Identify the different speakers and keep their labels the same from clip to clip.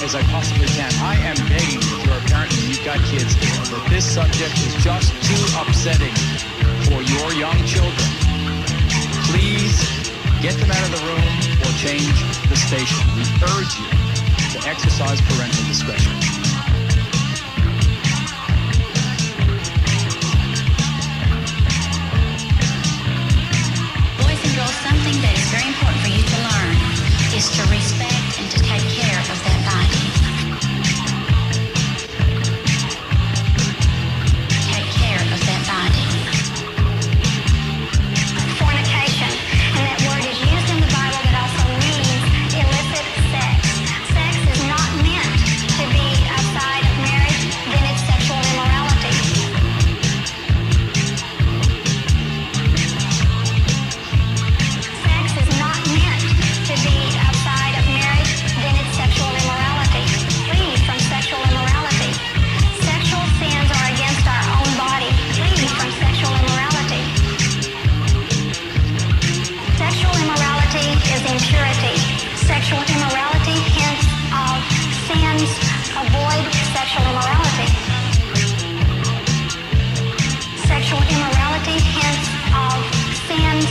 Speaker 1: as I possibly can. I am begging if you're a parent and you've got kids that this subject is just too upsetting for your young children. Please get them out of the room or change the station. We urge you to exercise parental discretion.
Speaker 2: Boys and girls, something that is very important for you to learn is to respect and to take care of that body. Take care of that body.
Speaker 3: Fornication, and that word is used in the Bible that also means illicit sex. Sex is not meant to be outside of marriage, then it's sexual immorality. Sex is not meant to be outside of marriage, then it's sexual immorality. Flee from sexual immorality. Sexual sins are against our own body. Flee from sexual immorality. Sexual immorality is impurity. Sexual immorality hints of sins. Avoid sexual immorality. Sexual immorality hints of sins.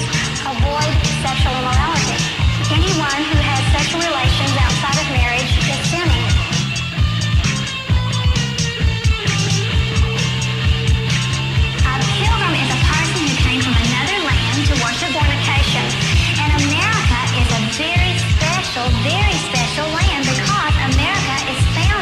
Speaker 3: Avoid sexual immorality. Anyone who has sexual relations outside of marriage is sinning. A pilgrim is a person who came from another land to worship fornication. And America is a very special land because America is founded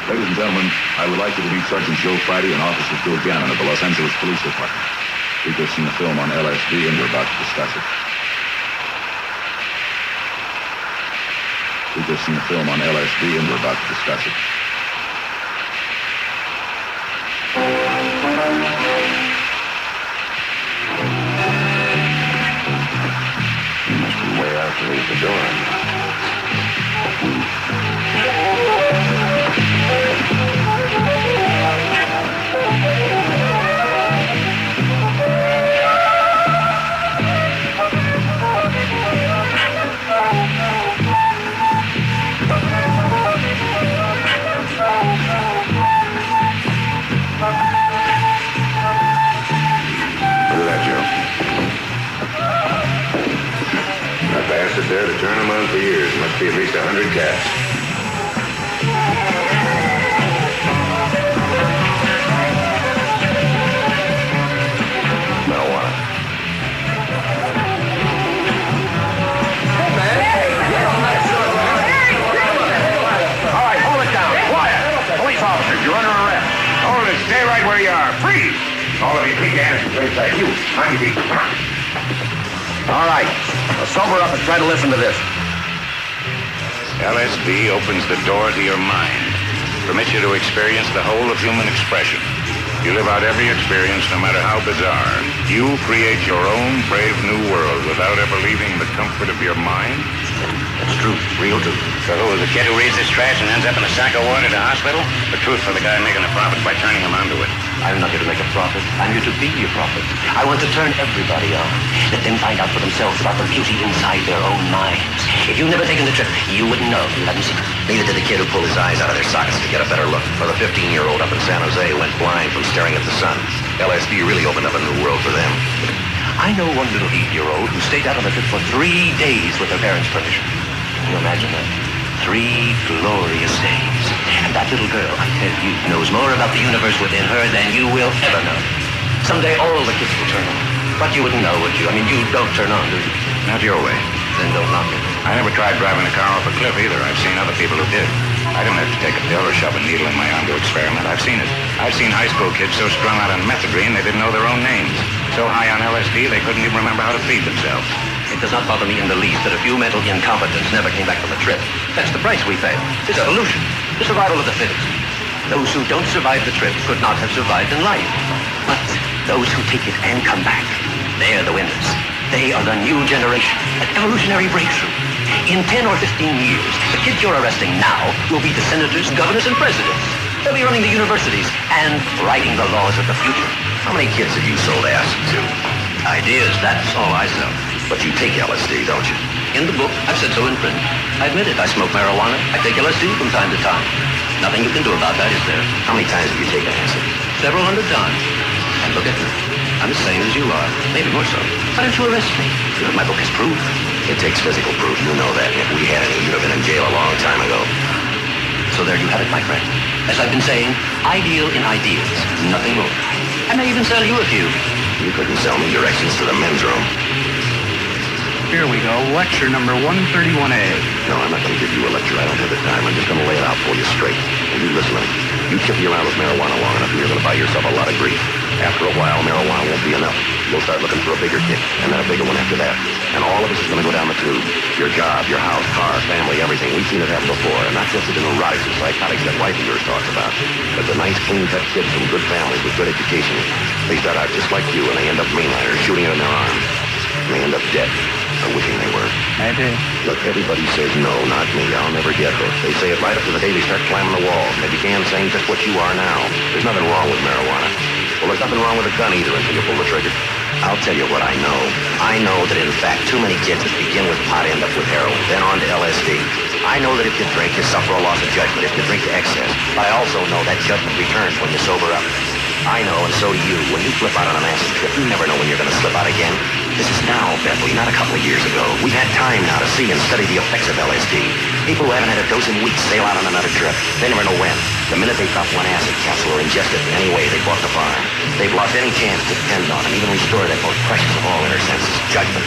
Speaker 4: Ladies and gentlemen, I would like you to meet Sergeant Joe Friday and Officer Phil Gannon of the Los Angeles Police Department. We've just seen a film on LSD and we're about to discuss it. We've just seen a film on LSD and we're about to discuss it.
Speaker 5: You must be way out to leave the door. There to turn them on for years. Must be at least 100 cats. Marijuana. All right, hold it down. Quiet. Police officers, you're under arrest. Hold it. Stay right where you are. Freeze. All of you, keep your hands straight side. You, on your feet. All right. Now sober up and try to listen to this.
Speaker 6: LSD opens the door to your mind, permits you to experience the whole of human expression. You live out every experience, no matter how bizarre. You create your own brave new world without ever leaving the comfort of your mind.
Speaker 5: That's true. Real truth.
Speaker 6: So who is the kid who reads this trash and ends up in a sack of water at a hospital? The truth for the guy making a profit by turning him onto it.
Speaker 5: I'm not here to make a profit. I'm here to be your prophet. I want to turn everybody on. Let them find out for themselves about the beauty inside their own minds. If you've never taken the trip, you wouldn't know. You haven't seen it. Neither did the kid who pulled his eyes out of their sockets to get a better look, or the 15-year-old up in San Jose who went blind from staring at the sun. LSD really opened up a new world for them. I know one little 8-year-old who stayed out on the trip for 3 days with her parents' permission. Can you imagine that? 3 glorious days. And that little girl, I tell you, knows more about the universe within her than you will ever know. Someday all the kids will turn on. But you wouldn't know, would you? I mean, you don't turn on, do you?
Speaker 6: Not your way.
Speaker 5: Then don't knock it.
Speaker 6: I never tried driving a car off a cliff either. I've seen other people who did. I didn't have to take a pill or shove a needle in my arm to experiment. I've seen it. I've seen high school kids so strung out on methadone they didn't know their own names. So high on LSD they couldn't even remember how to feed themselves.
Speaker 5: It does not bother me in the least that a few mental incompetents never came back from the trip. That's the price we pay. It's evolution. The survival of the fittest. Those who don't survive the trip could not have survived in life. But those who take it and come back, they're the winners. They are the new generation, an evolutionary breakthrough. In 10 or 15 years, the kids you're arresting now will be the senators, governors, and presidents. They'll be running the universities and writing the laws of the future.
Speaker 7: How many kids have you sold acid to?
Speaker 5: Ideas, that's all I sell.
Speaker 7: But you take LSD, don't you?
Speaker 5: In the book, I've said so in print. I admit it, I smoke marijuana. I take LSD from time to time. Nothing you can do about that, is there?
Speaker 7: How many times have you taken acid?
Speaker 5: Several hundred times. And look at me. I'm the same as you are. Maybe more so. Why don't you arrest me? My book is proof.
Speaker 7: It takes physical proof, you know that. If we had any, you'd have been in jail a long time ago.
Speaker 5: So there you have it, my friend. As I've been saying, I deal in ideas, nothing more. I may even sell you a few.
Speaker 7: You couldn't sell me directions to the men's room.
Speaker 1: Here we go. Lecture number 131A.
Speaker 7: No, I'm not going to give you a lecture. I don't have the time. I'm just going to lay it out for you straight. And you listen to me. You tip me around with marijuana long enough and you're going to buy yourself a lot of grief. After a while, marijuana won't be enough. You'll start looking for a bigger kick, and then a bigger one after that. And all of us is going to go down the tube. Your job, your house, car, family, everything. We've seen it happen before, and not just the neurotics and psychotics that wife of yours talks about, but the nice, clean-cut kids from good families with good education. They start out just like you, and they end up mainliners, shooting it in their arms. And they end up dead, or wishing they were.
Speaker 1: Maybe.
Speaker 7: Look, everybody says no, not me. I'll never get this. They say it right up to the day they start climbing the walls, and they began saying just what you are now. There's nothing wrong with marijuana. Well, there's nothing wrong with a gun either until you pull the trigger. I'll tell you what I know. I know that, in fact, too many kids that begin with pot end up with heroin, then on to LSD. I know that if you drink, you suffer a loss of judgment if you drink to excess. But I also know that judgment returns when you sober up. I know, and so do you. When you flip out on an acid trip, you never know when you're going to slip out again. This is now, Beverly, not a couple of years ago. We've had time now to see and study the effects of LSD. People who haven't had a dose in weeks sail out on another trip. They never know when. The minute they drop one acid capsule or ingest it in any way, they bought the farm. They've lost any chance to depend on and even restore that most precious of all inner senses, judgment.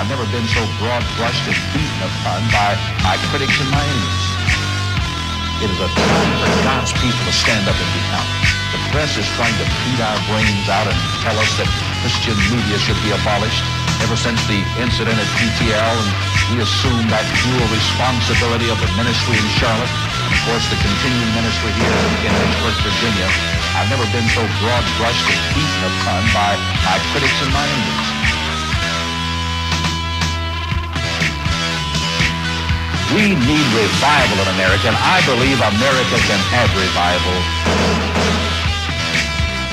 Speaker 4: I've never been so broad-brushed and beaten upon by my critics and my enemies. It is a time for God's people to stand up and be counted. The press is trying to beat our brains out and tell us that Christian media should be abolished. Ever since the incident at PTL, and we assume that dual responsibility of the ministry in Charlotte, and of course the continuing ministry here in Lynchburg, Virginia, I've never been so broad-brushed and beaten upon by my critics and my enemies. We need revival in America, and I believe America can have revival.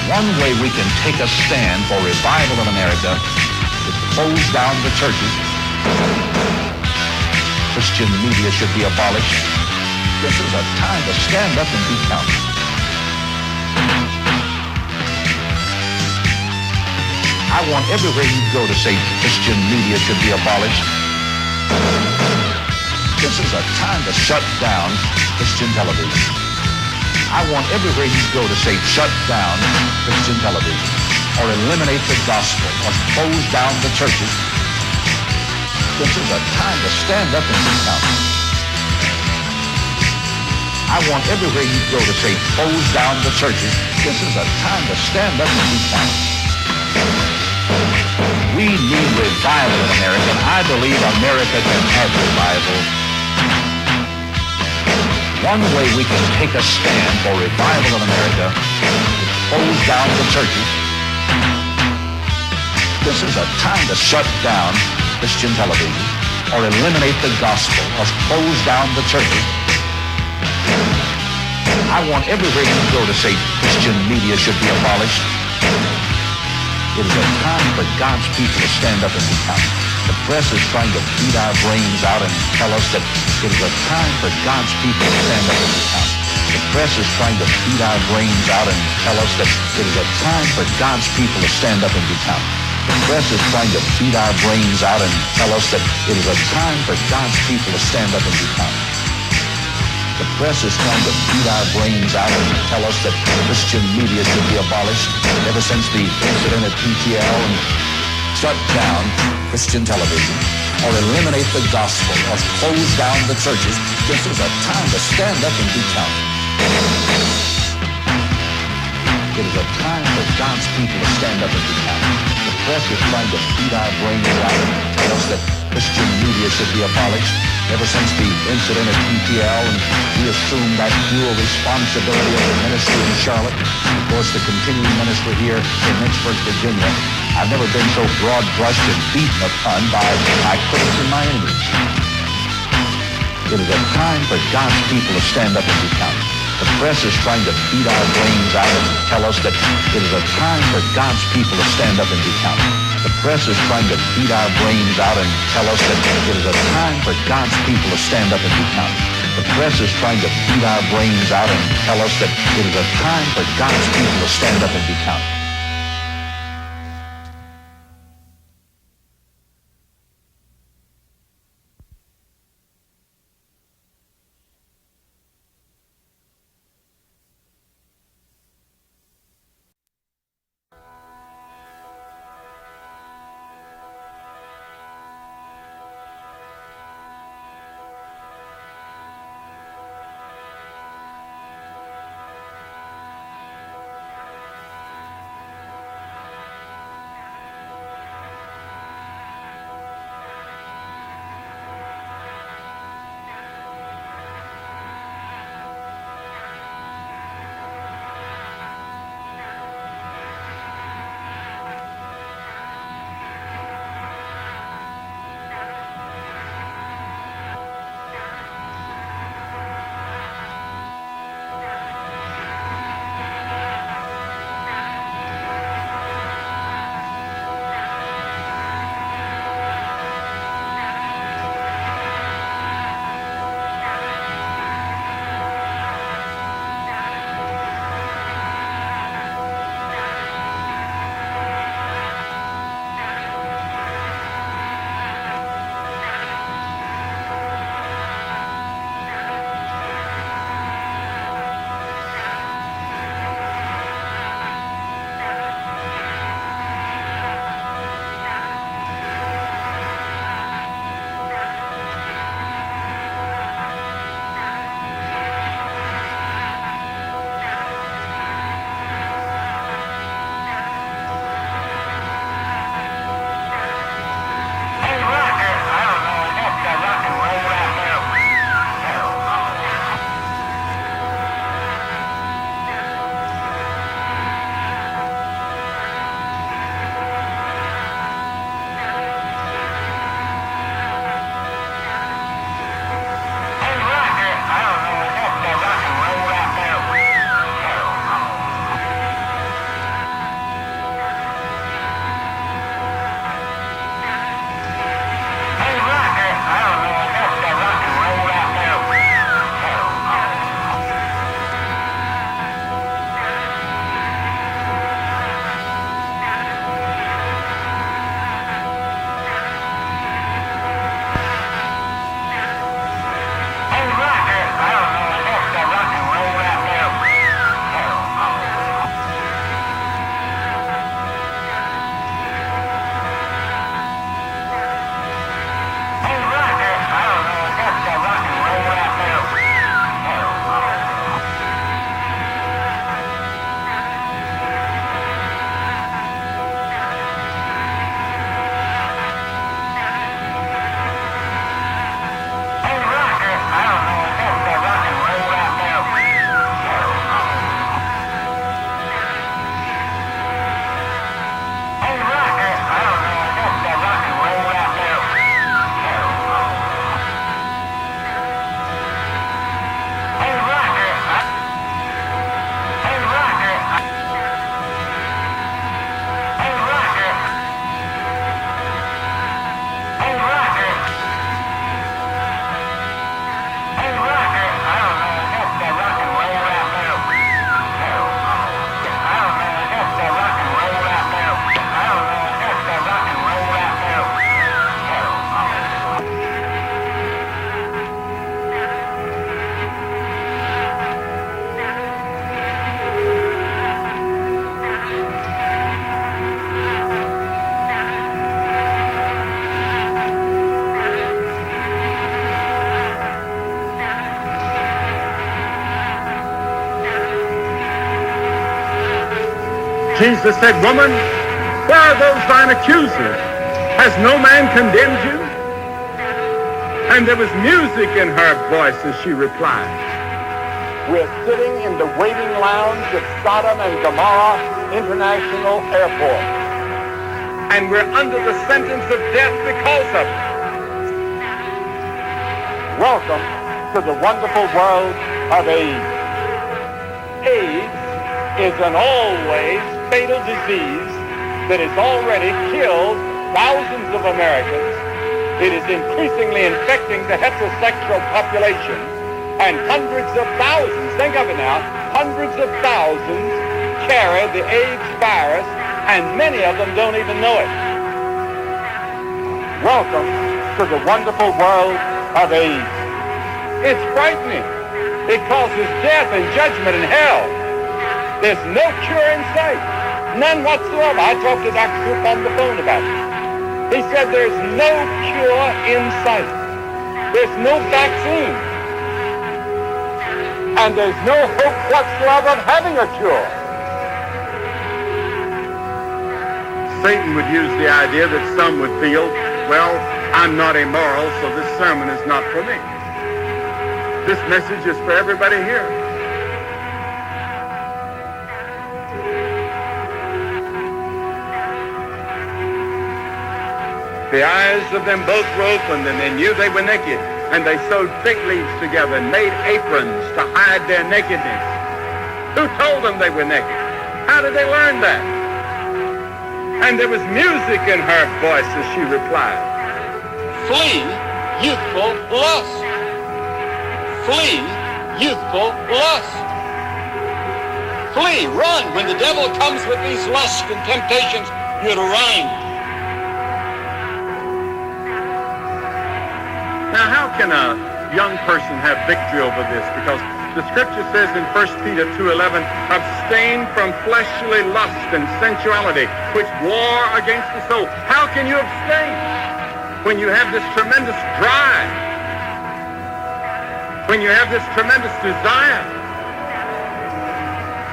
Speaker 4: One way we can take a stand for revival in America is to close down the churches. Christian media should be abolished. This is a time to stand up and be counted. I want everywhere you go to say Christian media should be abolished. This is a time to shut down Christian television. I want everywhere you go to say shut down Christian television, or eliminate the gospel, or close down the churches. This is a time to stand up and be counted. I want everywhere you go to say close down the churches. This is a time to stand up and be counted. We need revival in America, and I believe America can have revival. one way we can take a stand for revival in America is close down the churches. This is a time to shut down Christian television or eliminate the gospel or close down the churches. I want everywhere you go to say Christian media should be abolished. It is a time for God's people to stand up and be counted. The press is trying to beat our brains out and tell us that it is a time for God's people to stand up and be counted. The press is trying to beat our brains out and tell us that it is a time for God's people to stand up and be counted. The press is trying to beat our brains out and tell us that it is a time for God's people to stand up and be counted. The press is trying to beat our brains out and tell us that Christian media should be abolished ever since the incident at PTL and shut down Christian television or eliminate the gospel or close down the churches. This is a time to stand up and be counted. It is a time for God's people to stand up and be counted. The press is trying to beat our brains out and tell us that Christian media should be abolished ever since the incident at PTL, and we assume that dual responsibility of the ministry in Charlotte, and of course the continuing ministry here in Lynchburg, Virginia. I've never been so broad-brushed and beaten upon by my critics and my enemies. It is a time for God's people to stand up and be counted. The press is trying to beat our brains out and tell us that it is a time for God's people to stand up and be counted. The press is trying to beat our brains out and tell us that it is a time for God's people to stand up and be counted. The press is trying to beat our brains out and tell us that it is a time for God's people to stand up and be counted.
Speaker 8: Jesus said, "Woman, where are those thine accusers? Has no man condemned you?" And there was music in her voice as she replied, "We're sitting in the waiting lounge of Sodom and Gomorrah International Airport, and we're under the sentence of death because of it. Welcome to the wonderful world of AIDS. AIDS is an always fatal disease that has already killed thousands of Americans. It is increasingly infecting the heterosexual population, and hundreds of thousands, think of it now, hundreds of thousands carry the AIDS virus, and many of them don't even know it. Welcome to the wonderful world of AIDS. It's frightening. It causes death and judgment in hell. There's no cure in sight. None whatsoever. I talked to Dr. Coop on the phone about it. He said there's no cure in sight. There's no vaccine. And there's no hope whatsoever of having a cure. Satan would use the idea that some would feel, well, I'm not immoral, so this sermon is not for me. This message is for everybody here. The eyes of them both were opened, and they knew they were naked, and they sewed fig leaves together and made aprons to hide their nakedness. Who told them they were naked? How did they learn that? And there was music in her voice as she replied, "Flee youthful lust. Flee youthful lust. Flee, run. When the devil comes with these lusts and temptations, you're to run." Now, how can a young person have victory over this? Because the scripture says in 1 Peter 2:11, "Abstain from fleshly lust and sensuality, which war against the soul." How can you abstain when you have this tremendous drive? When you have this tremendous desire?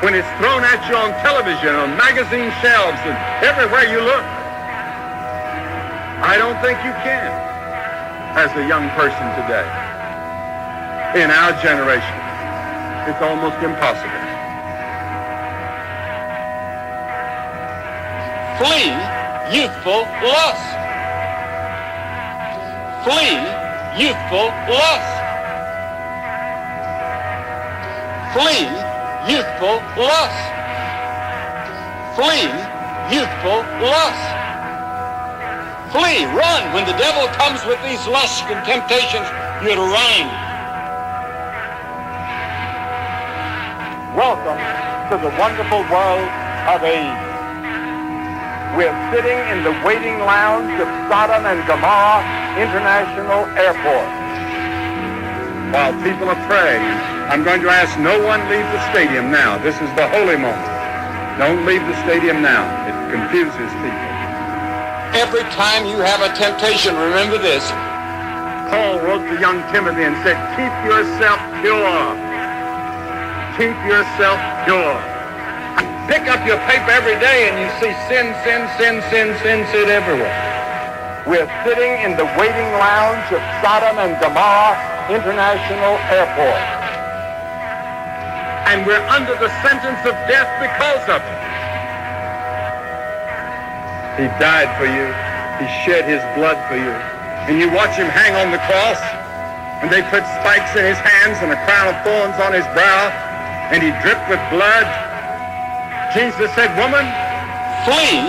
Speaker 8: When it's thrown at you on television, on magazine shelves, and everywhere you look? I don't think you can. As a young person today, in our generation, it's almost impossible. Flee youthful lust. Flee youthful lust. Flee youthful lust. Flee youthful lust. Flee, run. When the devil comes with these lusts and temptations, you're to run. Welcome to the wonderful world of AIDS. We're sitting in the waiting lounge of Sodom and Gomorrah International Airport, while people are praying. I'm going to ask no one leave the stadium now. This is the holy moment. Don't leave the stadium now. It confuses people. Every time you have a temptation, remember this. Paul wrote to young Timothy and said, keep yourself pure. Keep yourself pure. Pick up your paper every day and you see sin everywhere. We're sitting in the waiting lounge of Sodom and Gomorrah International Airport, and we're under the sentence of death because of it. He died for you. He shed his blood for you. And you watch him hang on the cross, and they put spikes in his hands and a crown of thorns on his brow, and he dripped with blood. Jesus said, woman, flee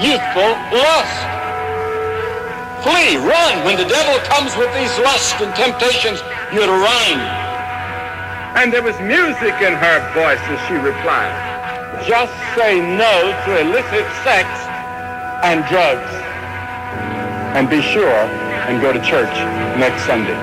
Speaker 8: youthful lust. Flee, run. When the devil comes with these lusts and temptations, you're to run. And there was music in her voice as she replied, just say no to illicit sex and drugs, and be sure and go to church next Sunday.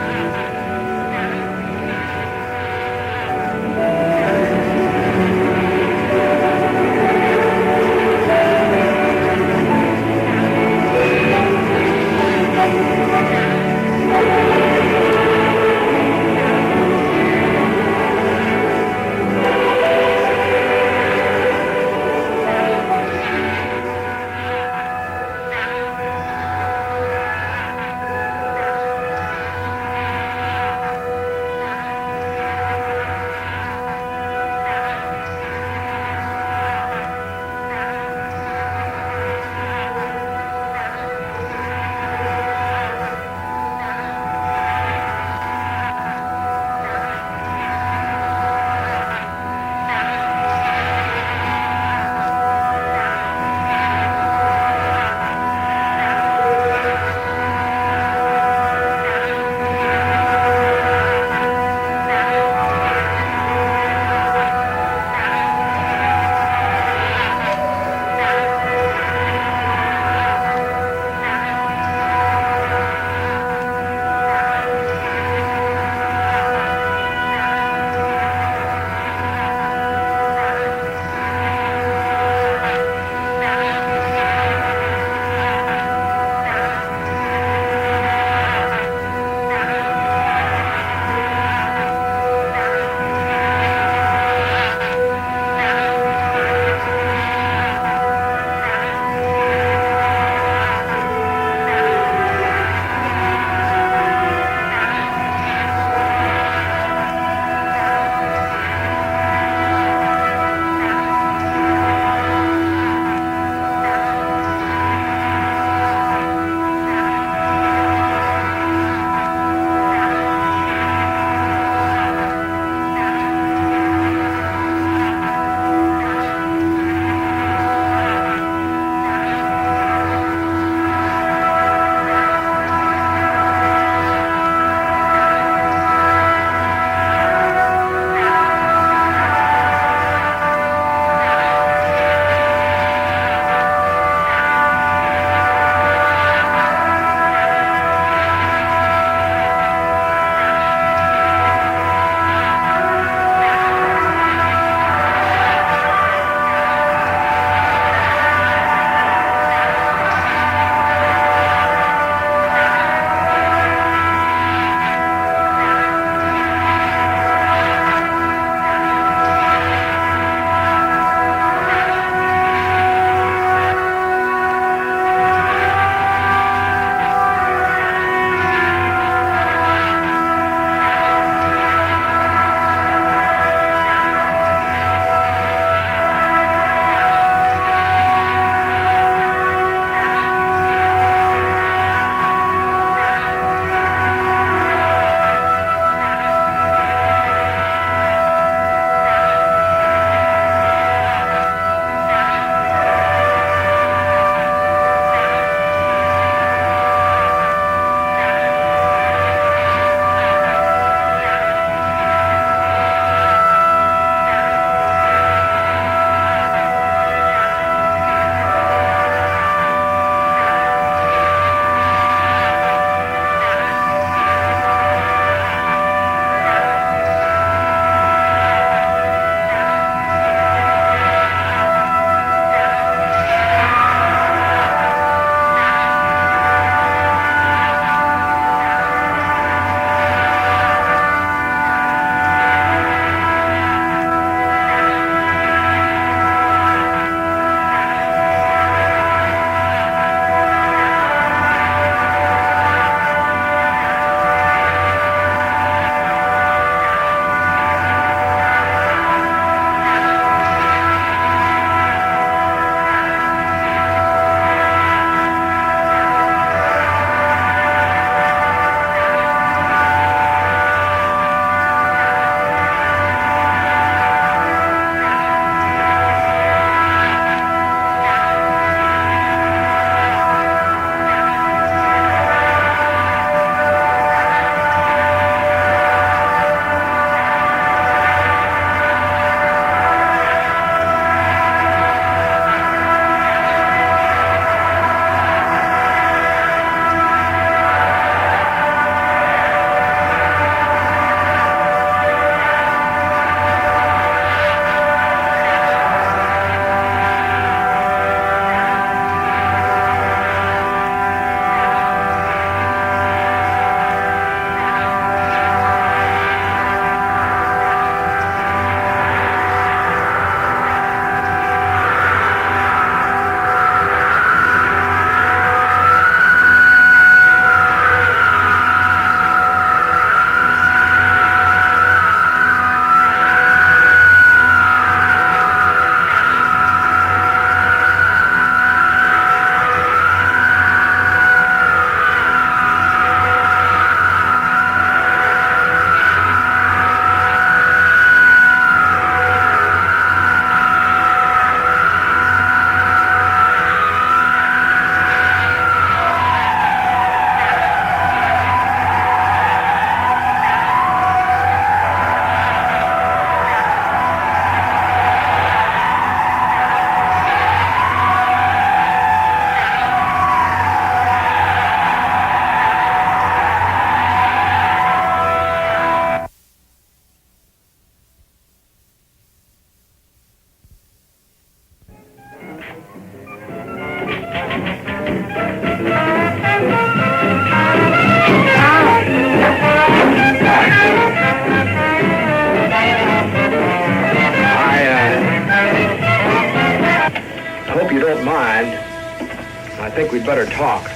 Speaker 9: think we'd better talk.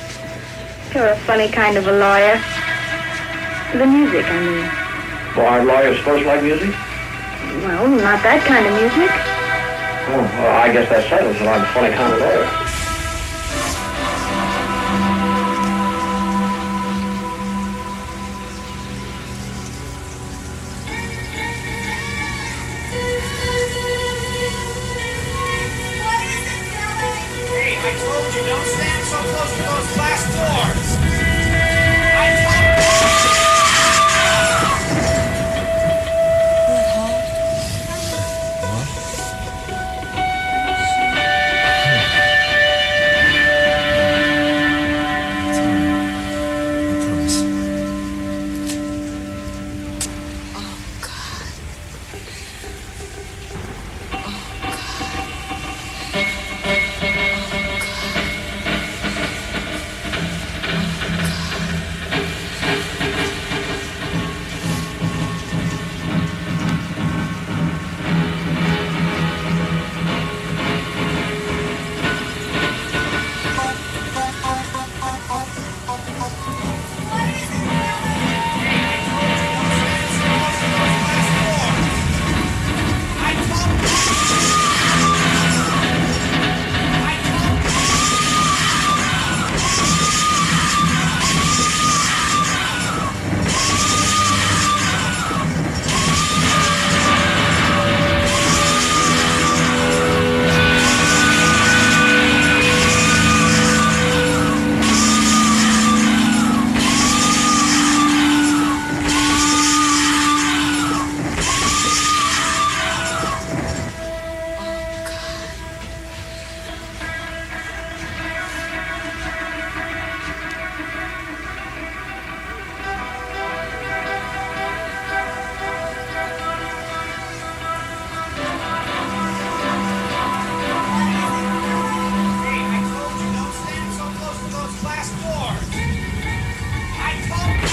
Speaker 3: You're a funny kind of a lawyer. The music, I mean.
Speaker 9: Well, aren't lawyers supposed to like music?
Speaker 3: Well, not that kind of music.
Speaker 9: Oh, well, I guess that settles it. I'm a funny kind of lawyer.
Speaker 10: Hey, I told you, don't stand so close to those glass doors. I told you.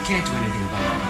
Speaker 11: can't do anything about it.